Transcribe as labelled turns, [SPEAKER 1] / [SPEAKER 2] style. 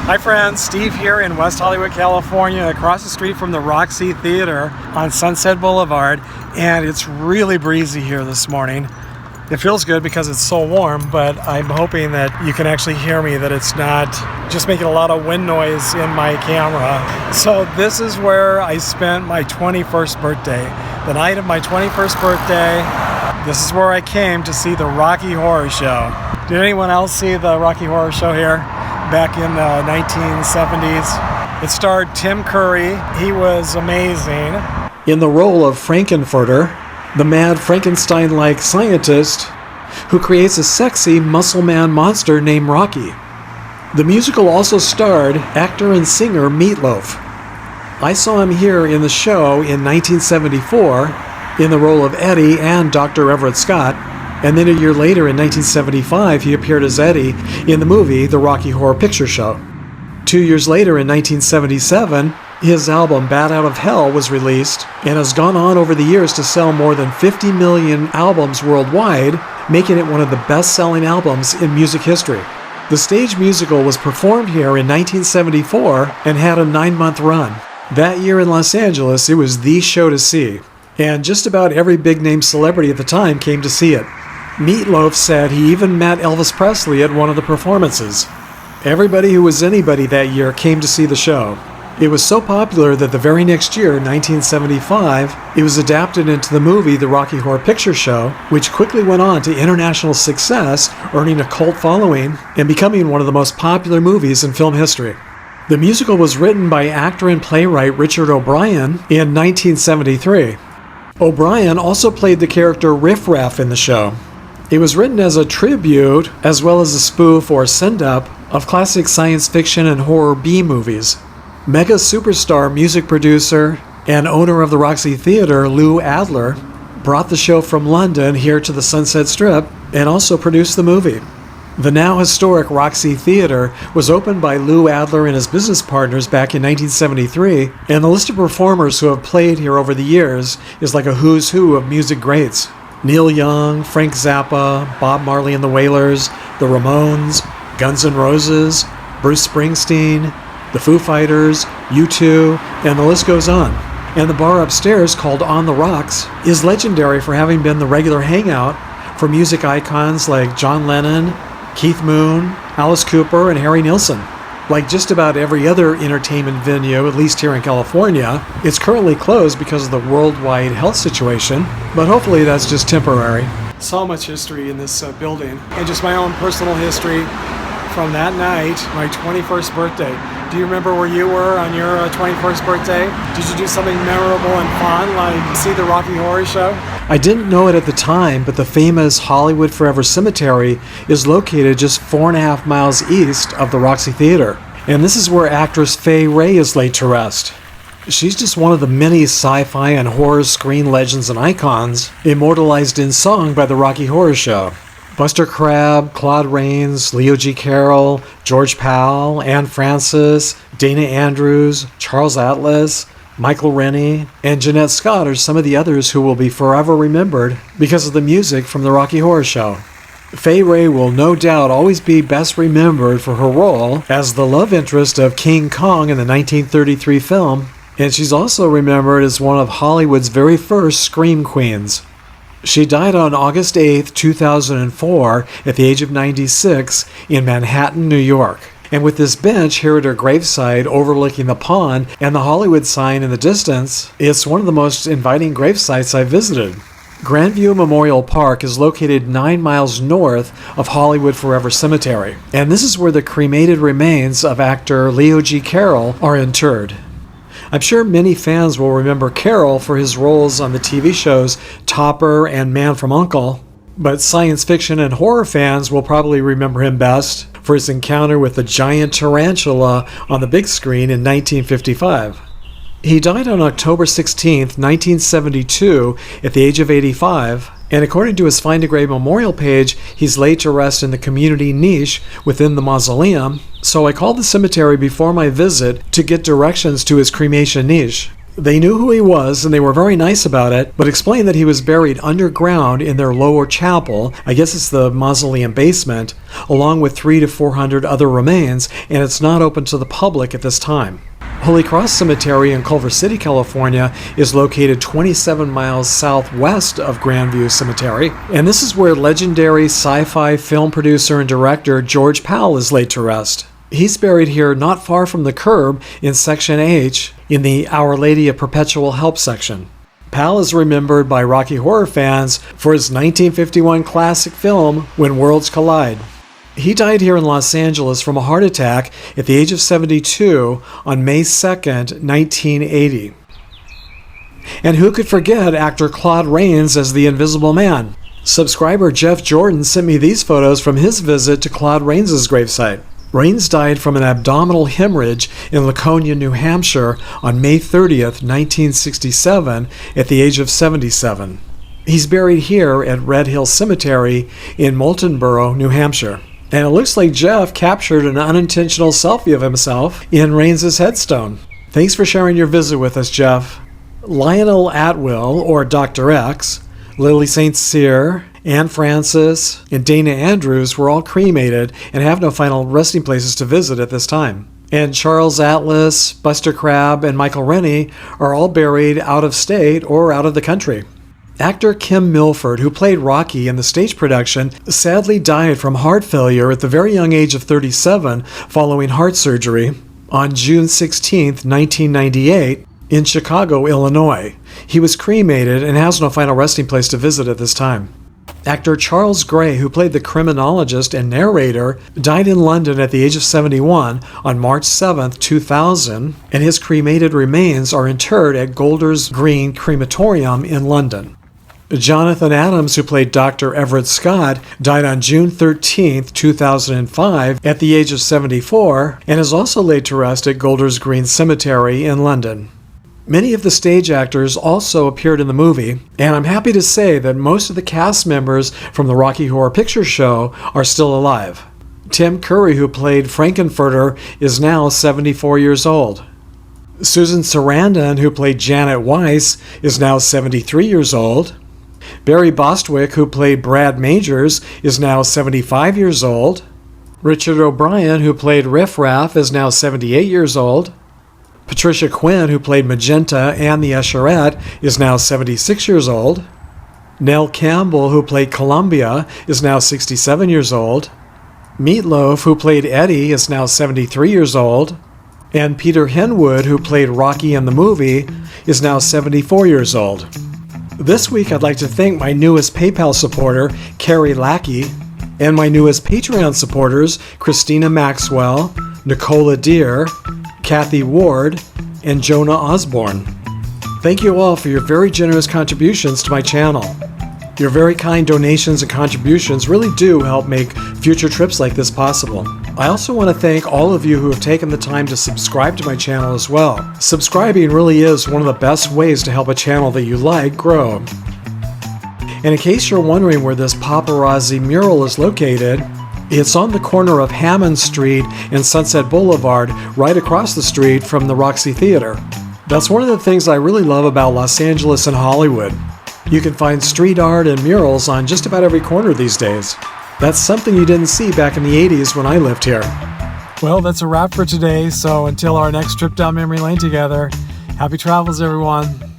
[SPEAKER 1] Hi friends, Steve here in West Hollywood, California, across the street from the Roxy Theater on Sunset Boulevard, and it's really breezy here this morning. It feels good because it's so warm, but I'm hoping that you can actually hear me, that it's not just making a lot of wind noise in my camera. So this is where I spent my 21st birthday. The night of my 21st birthday, this is where I came to see the Rocky Horror Show. Did anyone else see the Rocky Horror Show here back in the 1970s? It starred Tim Curry. He was amazing. In the role of Frankenfurter, the mad Frankenstein-like scientist who creates a sexy muscle man monster named Rocky. The musical also starred actor and singer Meatloaf. I saw him here in the show in 1974 in the role of Eddie and Dr. Everett Scott, and then a year later in 1975 he appeared as Eddie in the movie The Rocky Horror Picture Show. 2 years later in 1977, his album Bat Out of Hell was released and has gone on over the years to sell more than 50 million albums worldwide, making it one of the best-selling albums in music history. The stage musical was performed here in 1974 and had a 9-month run. That year in Los Angeles, it was the show to see, and just about every big-name celebrity at the time came to see it. Meatloaf said he even met Elvis Presley at one of the performances. Everybody who was anybody that year came to see the show. It was so popular that the very next year, 1975, it was adapted into the movie The Rocky Horror Picture Show, which quickly went on to international success, earning a cult following and becoming one of the most popular movies in film history. The musical was written by actor and playwright Richard O'Brien in 1973. O'Brien also played the character Riff Raff in the show. It was written as a tribute, as well as a spoof or send-up, of classic science fiction and horror B-movies. Mega superstar music producer and owner of the Roxy Theater, Lou Adler, brought the show from London here to the Sunset Strip and also produced the movie. The now historic Roxy Theater was opened by Lou Adler and his business partners back in 1973, and the list of performers who have played here over the years is like a who's who of music greats. Neil Young, Frank Zappa, Bob Marley and the Wailers, the Ramones, Guns N' Roses, Bruce Springsteen, the Foo Fighters, U2, and the list goes on. And the bar upstairs, called On the Rocks, is legendary for having been the regular hangout for music icons like John Lennon, Keith Moon, Alice Cooper, and Harry Nilsson. Like just about every other entertainment venue, at least here in California, it's currently closed because of the worldwide health situation, but hopefully that's just temporary. So much history in this building, and just my own personal history from that night, my 21st birthday. Do you remember where you were on your 21st birthday? Did you do something memorable and fun, like see the Rocky Horror Show? I didn't know it at the time, but the famous Hollywood Forever Cemetery is located just 4.5 miles east of the Roxy Theater. And this is where actress Fay Ray is laid to rest. She's just one of the many sci-fi and horror screen legends and icons immortalized in song by the Rocky Horror Show. Buster Crabbe, Claude Rains, Leo G. Carroll, George Powell, Anne Francis, Dana Andrews, Charles Atlas, Michael Rennie, and Janette Scott are some of the others who will be forever remembered because of the music from the Rocky Horror Show. Fay Ray will no doubt always be best remembered for her role as the love interest of King Kong in the 1933 film, and she's also remembered as one of Hollywood's very first scream queens. She died on August 8, 2004, at the age of 96 in Manhattan, New York. And with this bench here at her graveside overlooking the pond and the Hollywood sign in the distance, it's one of the most inviting gravesites I've visited. Grandview Memorial Park is located 9 miles north of Hollywood Forever Cemetery, and this is where the cremated remains of actor Leo G. Carroll are interred. I'm sure many fans will remember Carroll for his roles on the TV shows Topper and Man from U.N.C.L.E., but science fiction and horror fans will probably remember him best for his encounter with the giant tarantula on the big screen in 1955. He died on October 16, 1972, at the age of 85, and according to his Find a Grave memorial page, he's laid to rest in the community niche within the mausoleum, so I called the cemetery before my visit to get directions to his cremation niche. They knew who he was, and they were very nice about it, but explained that he was buried underground in their lower chapel, I guess it's the mausoleum basement, along with 300 to 400 other remains, and it's not open to the public at this time. Holy Cross Cemetery in Culver City, California is located 27 miles southwest of Grandview Cemetery, and this is where legendary sci-fi film producer and director George Pal is laid to rest. He's buried here not far from the curb in Section H in the Our Lady of Perpetual Help section. Pal is remembered by Rocky Horror fans for his 1951 classic film When Worlds Collide. He died here in Los Angeles from a heart attack at the age of 72 on May 2nd, 1980. And who could forget actor Claude Rains as the Invisible Man? Subscriber Jeff Jordan sent me these photos from his visit to Claude Rains' gravesite. Rains died from an abdominal hemorrhage in Laconia, New Hampshire on May 30th, 1967 at the age of 77. He's buried here at Red Hill Cemetery in Moultonborough, New Hampshire. And it looks like Jeff captured an unintentional selfie of himself in Rains' headstone. Thanks for sharing your visit with us, Jeff. Lionel Atwill, or Dr. X, Lily St. Cyr, Anne Francis, and Dana Andrews were all cremated and have no final resting places to visit at this time. And Charles Atlas, Buster Crabbe, and Michael Rennie are all buried out of state or out of the country. Actor Kim Milford, who played Rocky in the stage production, sadly died from heart failure at the very young age of 37 following heart surgery on June 16, 1998, in Chicago, Illinois. He was cremated and has no final resting place to visit at this time. Actor Charles Gray, who played the criminologist and narrator, died in London at the age of 71 on March 7, 2000, and his cremated remains are interred at Golders Green Crematorium in London. Jonathan Adams, who played Dr. Everett Scott, died on June 13, 2005, at the age of 74, and is also laid to rest at Golders Green Cemetery in London. Many of the stage actors also appeared in the movie, and I'm happy to say that most of the cast members from the Rocky Horror Picture Show are still alive. Tim Curry, who played Frankenfurter, is now 74 years old. Susan Sarandon, who played Janet Weiss, is now 73 years old. Barry Bostwick, who played Brad Majors, is now 75 years old. Richard O'Brien, who played Riff Raff, is now 78 years old. Patricia Quinn, who played Magenta and the Usherette, is now 76 years old. Nell Campbell, who played Columbia, is now 67 years old. Meatloaf, who played Eddie, is now 73 years old. And Peter Hinwood, who played Rocky in the movie, is now 74 years old. This week, I'd like to thank my newest PayPal supporter, Carrie Lackey, and my newest Patreon supporters, Christina Maxwell, Nicola Deere, Kathy Ward, and Jonah Osborne. Thank you all for your very generous contributions to my channel. Your very kind donations and contributions really do help make future trips like this possible. I also want to thank all of you who have taken the time to subscribe to my channel as well. Subscribing really is one of the best ways to help a channel that you like grow. And in case you're wondering where this paparazzi mural is located, it's on the corner of Hammond Street and Sunset Boulevard, right across the street from the Roxy Theater. That's one of the things I really love about Los Angeles and Hollywood. You can find street art and murals on just about every corner these days. That's something you didn't see back in the 80s when I lived here. Well, that's a wrap for today, so until our next trip down memory lane together, happy travels, everyone.